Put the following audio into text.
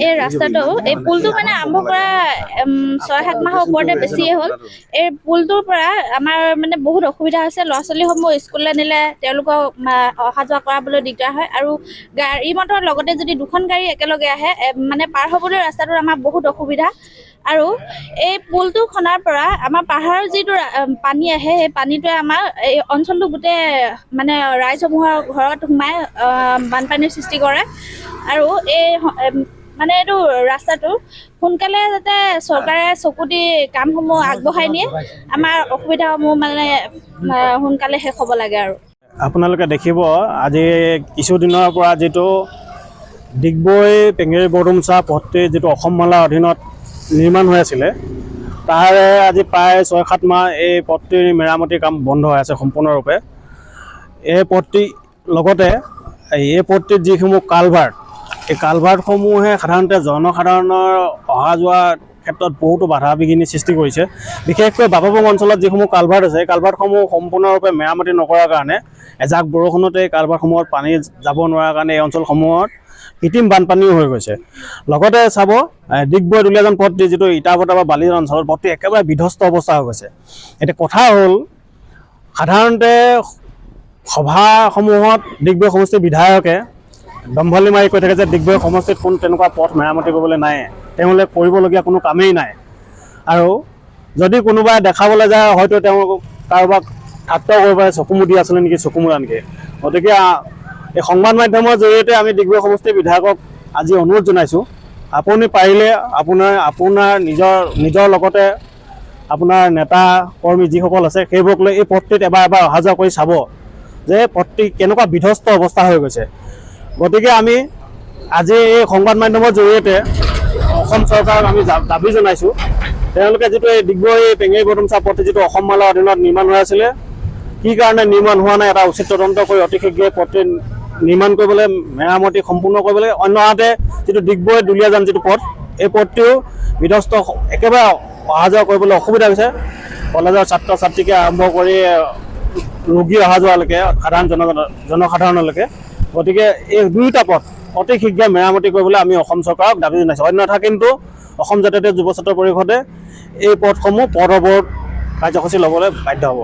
এই ৰাস্তাটো এই পুলটো মানে আৰম্ভ কৰা 6-7 মাহৰ ওপৰতে বেছিয়ে হ'ল। এই পুলটোৰ পৰা আমাৰ মানে বহুত অসুবিধা হৈছে। ল'ৰা ছোৱালীসমূহ স্কুললৈ নিলে তেওঁলোকক অহা যোৱা কৰাবলৈ দিগদাৰ হয়, আৰু গাড়ী মটৰৰ লগতে যদি দুখন গাড়ী একেলগে আহে মানে পাৰ হ'বলৈ ৰাস্তাটোত আমাৰ বহুত অসুবিধা। আৰু এই পুলটো খনাৰ পৰা আমাৰ পাহাৰৰ যিটো পানী আহে, সেই পানীটোৱে আমাৰ এই অঞ্চলটো গোটেই মানে ৰাইজসমূহৰ ঘৰত সোমাই বানপানীৰ সৃষ্টি কৰে। আৰু এই মানে এইটো ৰাস্তাটো সোনকালে যাতে চৰকাৰে চকু দি কামসমূহ আগবঢ়াই নিয়ে, আমাৰ অসুবিধাসমূহ মানে সোনকালে শেষ হ'ব লাগে। আৰু আপোনালোকে দেখিব আজি কিছুদিনৰ পৰা যিটো ডিগবৈ পেঙেৰি বৰডুমচা পথটি যিটো অসম মালাৰ অধীনত নিৰ্মাণ হৈ আছিলে, তাৰে আজি প্ৰায় 6-7 মাহ এই পথটিৰ মেৰামতিৰ কাম বন্ধ হৈ আছে সম্পূৰ্ণৰূপে। এই পথটিৰ লগতে এই পথটিত যিসমূহ কালভাৰ্ট, এই কালভাৰ্টসমূহে সাধাৰণতে জনসাধাৰণৰ অহা যোৱাৰ ক্ষেত্ৰত বহুতো বাধা বিঘিনি সৃষ্টি কৰিছে। বিশেষকৈ বাবাবুং অঞ্চলত যিসমূহ কালভাৰ্ট আছে, এই কালভাৰ্টসমূহ সম্পূৰ্ণৰূপে মেৰামতি নকৰাৰ কাৰণে এজাক বৰষুণতে এই কালভাৰ্টসমূহত পানী যাব নোৱাৰাৰ কাৰণে এই অঞ্চলসমূহত কৃত্ৰিম বানপানীও হৈ গৈছে। লগতে চাব ডিগবৈ দুলীয়াজান পথটি যিটো ইটাভটা বা বালিজান অঞ্চলত পথটি একেবাৰে বিধ্বস্ত অৱস্থা হৈ গৈছে। এতিয়া কথা হ'ল, সাধাৰণতে সভাসমূহত ডিগবৈ সমষ্টিৰ বিধায়কে দম্ভলি মাৰি কৈ থাকে যে ডিগবৈ সমষ্টিত কোনো তেনেকুৱা পথ মেৰামতি কৰিবলৈ নাই, তেওঁলোকে কৰিবলগীয়া কোনো কামেই নাই। আৰু যদি কোনোবাই দেখাবলৈ যায় হয়তো তেওঁ কাৰোবাক ঠাট্টা কৰিব পাৰে, চকুমু দি আছিলে নেকি, চকুমু আনকি। গতিকে এই সংবাদ মাধ্যমৰ জৰিয়তে আমি ডিগবৈ সমষ্টিৰ বিধায়কক আজি অনুৰোধ জনাইছোঁ, আপুনি পাৰিলে আপোনাৰ নিজৰ লগতে আপোনাৰ নেতা কৰ্মী যিসকল আছে সেইবোৰক লৈ এই পথটিত এবাৰ অহা যোৱা কৰি চাব যে পথটি কেনেকুৱা বিধ্বস্ত অৱস্থা হৈ গৈছে। গতিকে আমি আজি এই সংবাদ মাধ্যমৰ জৰিয়তে অসম চৰকাৰক আমি দাবী জনাইছোঁ, তেওঁলোকে যিটো এই ডিগবৈ পেঙেৰি বৰডুমচা পথটি যিটো অসম মালাৰ অধীনত নিৰ্মাণ হৈ আছিলে, কি কাৰণে নিৰ্মাণ হোৱা নাই এটা উচিত তদন্ত কৰি অতি শীঘ্ৰে পথটি নিৰ্মাণ কৰিবলৈ, মেৰামতি সম্পূৰ্ণ কৰিবলৈ। অন্যহাতে যিটো ডিগবৈ দুলীয়াজান যিটো পথ, এই পথটিও বিধ্বস্ত, একেবাৰে অহা যোৱা কৰিবলৈ অসুবিধা হৈছে। কলেজৰ ছাত্ৰ ছাত্ৰীকে আৰম্ভ কৰি ৰোগী অহা যোৱালৈকে সাধাৰণ জনসাধাৰণলৈকে। গতিকে এই দুয়োটা পথ অতি শীঘ্ৰে মেৰামতি কৰিবলৈ আমি অসম চৰকাৰক দাবী জনাইছোঁ। অন্যথা কিন্তু অসম জাতীয় যুৱ ছাত্ৰ পৰিষদে এই পথসমূহ পথ অৱৰোধ কাৰ্যসূচী ল'বলৈ বাধ্য হ'ব।